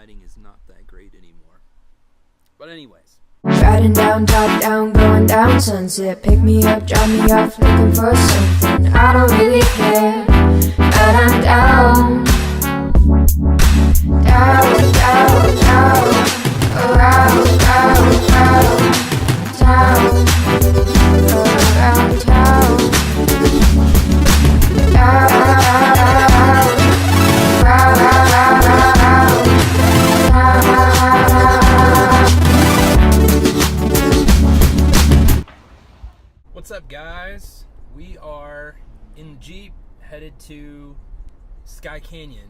lighting is not that great anymore. But anyways. Riding down, top down, going down Sunset. Pick me up, drop me off, looking for something. I don't really care, but I'm down. Down, down, down. Around, round, round. Town. Around town. Down, round, round, round. What's up, guys? We are in the Jeep headed to Skye Canyon.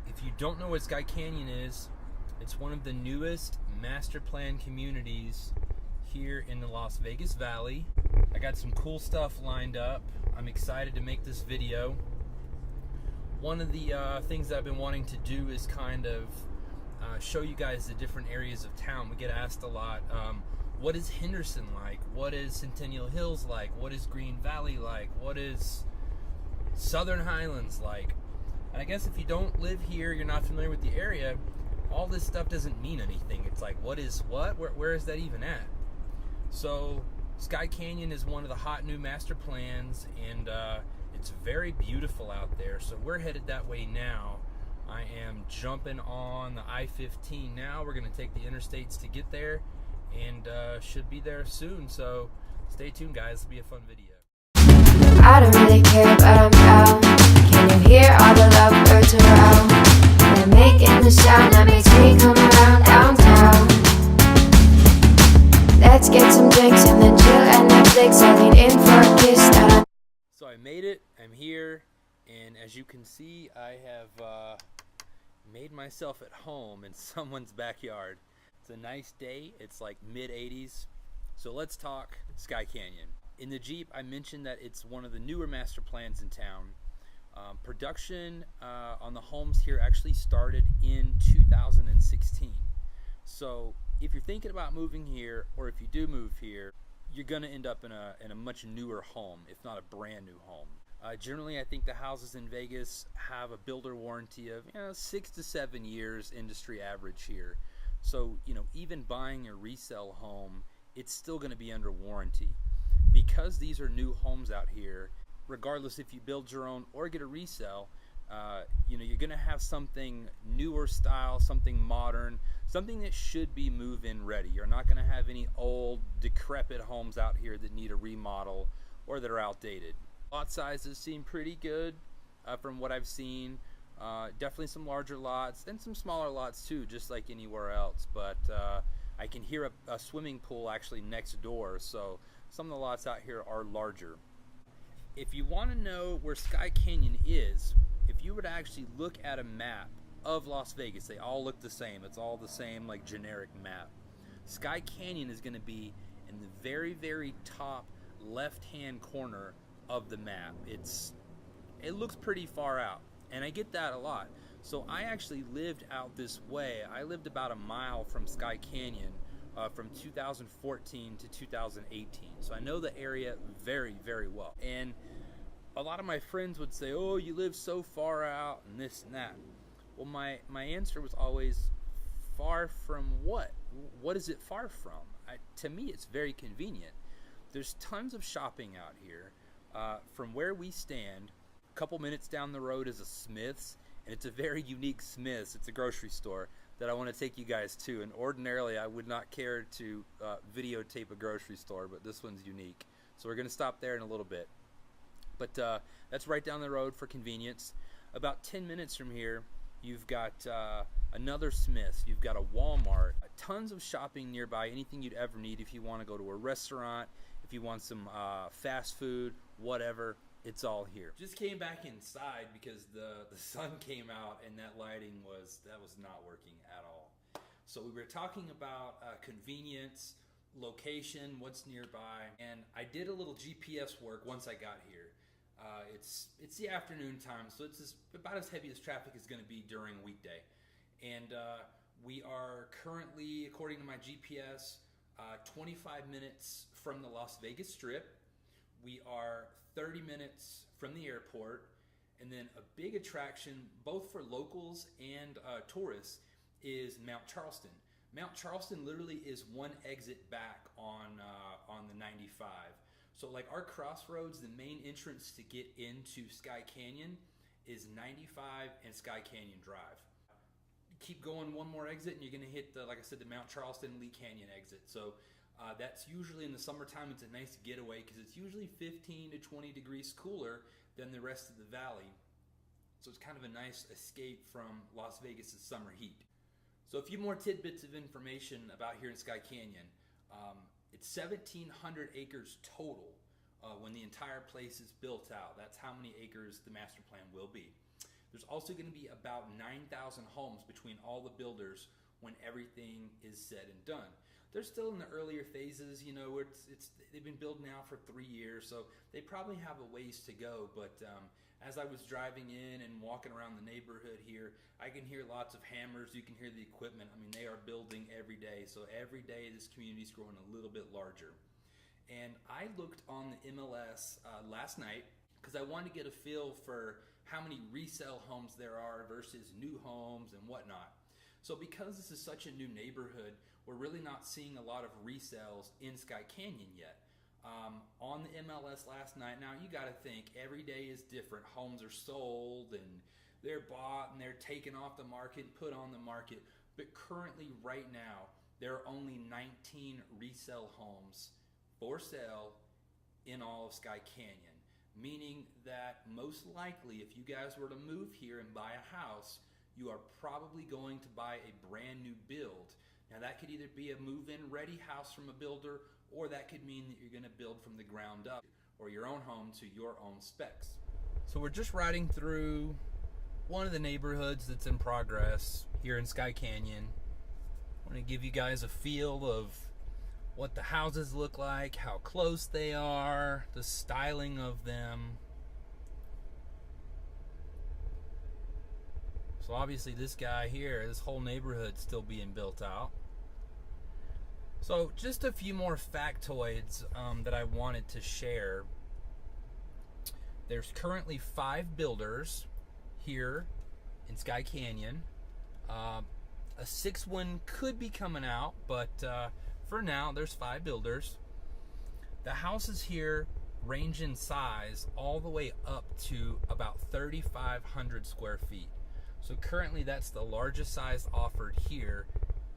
If you don't know what Skye Canyon is, it's one of the newest master plan communities here in the Las Vegas Valley. I got some cool stuff lined up. I'm excited to make this video. One of the things that I've been wanting to do is kind of show you guys the different areas of town. We get asked a lot, what is Henderson like? What is Centennial Hills like? What is Green Valley like? What is Southern Highlands like? And I guess if you don't live here, you're not familiar with the area, all this stuff doesn't mean anything. It's like, what is what? Where is that even at? So Skye Canyon is one of the hot new master plans, and it's very beautiful out there. So we're headed that way now. I am jumping on the I-15 now. We're going to take the interstates to get there, and should be there soon. So stay tuned, guys. It'll be a fun video. I don't really care, but I'm down. Can you hear all the lovebirds around? They're making the sound that makes me come around downtown. Let's get some drinks and then chill at Netflix. I lean in for a kiss. So I made it. I'm here, and as you can see, I have made myself at home in someone's backyard. It's a nice day. It's like mid-80s. So let's talk Skye Canyon. In the Jeep, I mentioned that it's one of the newer master plans in town. Production on the homes here actually started in 2016. So if you're thinking about moving here, or if you do move here, you're gonna end up in a much newer home, if not a brand new home. Generally, I think the houses in Vegas have a builder warranty of 6 to 7 years, industry average here. So even buying a resale home, it's still going to be under warranty. Because these are new homes out here, regardless if you build your own or get a resale, you're going to have something newer style, something modern, something that should be move-in ready. You're not going to have any old, decrepit homes out here that need a remodel or that are outdated. Lot sizes seem pretty good from what I've seen. Definitely some larger lots and some smaller lots too, just like anywhere else. But I can hear a swimming pool actually next door, so some of the lots out here are larger. If you want to know where Skye Canyon is, if you were to actually look at a map of Las Vegas, they all look the same. It's all the same, like, generic map. Skye Canyon is going to be in the very, very top left-hand corner of the map. It looks pretty far out, and I get that a lot. So I actually lived out this way. I lived about a mile from Skye Canyon from 2014 to 2018. So I know the area very, very well. And a lot of my friends would say, oh, you live so far out and this and that. Well, my answer was always, far from what? What is it far from? To me, it's very convenient. There's tons of shopping out here. From where we stand, a couple minutes down the road is a Smith's, and it's a very unique Smith's. It's a grocery store that I want to take you guys to, and ordinarily I would not care to videotape a grocery store, but this one's unique. So we're going to stop there in a little bit. But that's right down the road for convenience. About 10 minutes from here, you've got another Smith's, you've got a Walmart, tons of shopping nearby, anything you'd ever need if you want to go to a restaurant, if you want some fast food, whatever, it's all here. Just came back inside because the sun came out and that lighting was not working at all. So we were talking about convenience, location, what's nearby, and I did a little GPS work once I got here. It's the afternoon time, so it's about as heavy as traffic is going to be during a weekday. And we are currently, according to my GPS, 25 minutes from the Las Vegas Strip. We are 30 minutes from the airport, And then a big attraction, both for locals and tourists, is Mount Charleston. Mount Charleston literally is one exit back on the 95. So like our crossroads, the main entrance to get into Skye Canyon is 95 and Skye Canyon Drive. Keep going one more exit and you're going to hit the, like I said, the Mount Charleston Lee Canyon exit. So that's usually in the summertime. It's a nice getaway because it's usually 15 to 20 degrees cooler than the rest of the valley. So it's kind of a nice escape from Las Vegas' summer heat. So a few more tidbits of information about here in Skye Canyon. It's 1,700 acres total when the entire place is built out. That's how many acres the master plan will be. There's also going to be about 9,000 homes between all the builders when everything is said and done. They're still in the earlier phases, you know, they've been building now for 3 years, so they probably have a ways to go, but as I was driving in and walking around the neighborhood here, I can hear lots of hammers, you can hear the equipment. I mean, they are building every day, so every day this community is growing a little bit larger. And I looked on the MLS last night because I wanted to get a feel for how many resale homes there are versus new homes and whatnot. So because this is such a new neighborhood, we're really not seeing a lot of resales in Skye Canyon yet. On the MLS last night, now you got to think every day is different. Homes are sold and they're bought and they're taken off the market and put on the market. But currently right now, there are only 19 resale homes for sale in all of Skye Canyon. Meaning that most likely if you guys were to move here and buy a house, you are probably going to buy a brand new build. Now that could either be a move-in ready house from a builder, or that could mean that you're going to build from the ground up or your own home to your own specs. So we're just riding through one of the neighborhoods that's in progress here in Skye Canyon. I want to give you guys a feel of what the houses look like, how close they are, the styling of them. So obviously this guy here, this whole neighborhood's still being built out. So just a few more factoids that I wanted to share. There's currently 5 builders here in Skye Canyon. A 6th one could be coming out, but for now there's 5 builders. The houses here range in size all the way up to about 3,500 square feet. So currently that's the largest size offered here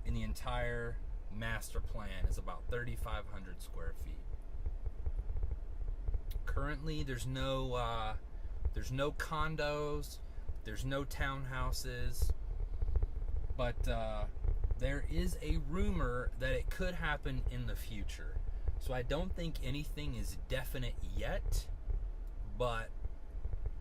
in the entire master plan, is about 3,500 square feet. Currently there's no condos, there's no townhouses, but there is a rumor that it could happen in the future. So I don't think anything is definite yet, but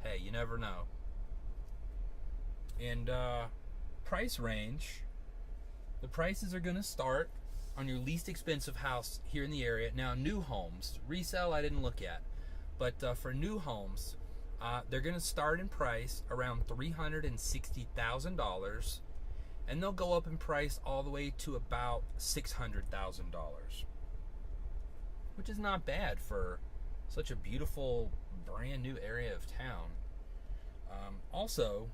hey, you never know. And price range, the prices are going to start on your least expensive house here in the area. Now, new homes, resale I didn't look at, but for new homes, they're going to start in price around $360,000, and they'll go up in price all the way to about $600,000, which is not bad for such a beautiful, brand new area of town. Also,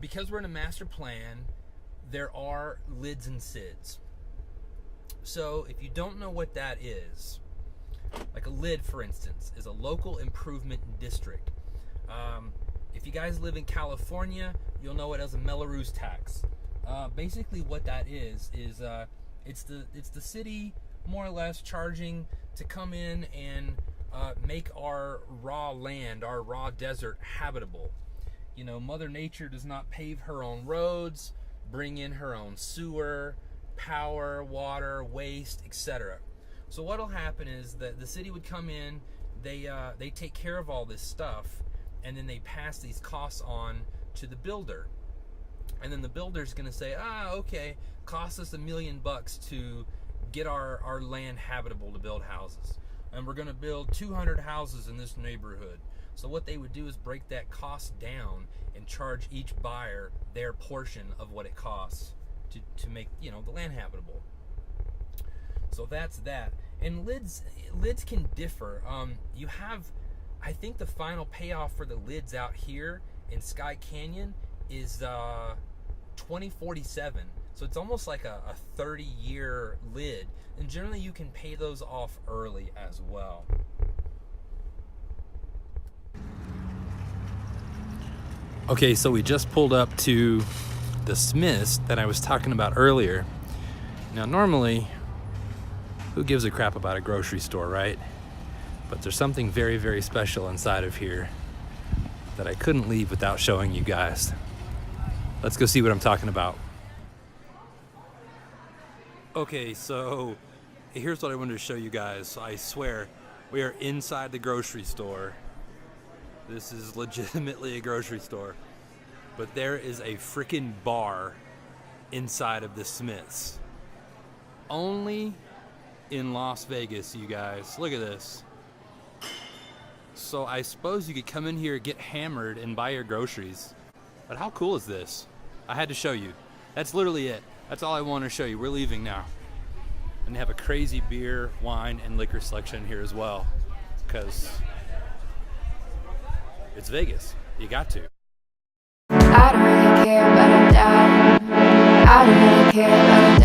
because we're in a master plan, there are lids and SIDs. So if you don't know what that is, like a lid, for instance, is a local improvement district. If you guys live in California, you'll know it as a Melrose tax. Basically what that is it's the city more or less charging to come in and make our raw land, our raw desert, habitable. You know, Mother Nature does not pave her own roads, bring in her own sewer, power, water, waste, etc. So what'll happen is that the city would come in, they take care of all this stuff, and then they pass these costs on to the builder. And then the builder's going to say, okay, cost us $1 million to get our land habitable to build houses. And we're going to build 200 houses in this neighborhood. So what they would do is break that cost down and charge each buyer their portion of what it costs to make, you know, the land habitable. So that's that. And lids can differ. You have I think the final payoff for the lids out here in Skye Canyon is 2047. So it's almost like a 30-year lid. And generally you can pay those off early as well. Okay, so we just pulled up to the Smiths that I was talking about earlier. Now normally, who gives a crap about a grocery store, right? But there's something very, very special inside of here that I couldn't leave without showing you guys. Let's go see what I'm talking about. Okay, so here's what I wanted to show you guys. I swear, we are inside the grocery store. This is legitimately a grocery store. But there is a freaking bar inside of the Smiths. Only in Las Vegas, you guys. Look at this. So I suppose you could come in here, get hammered, and buy your groceries. But how cool is this? I had to show you. That's literally it. That's all I want to show you. We're leaving now. And they have a crazy beer, wine, and liquor selection here as well. Because it's Vegas. You got to. I don't really care, but I'm down. I don't really care, but I'm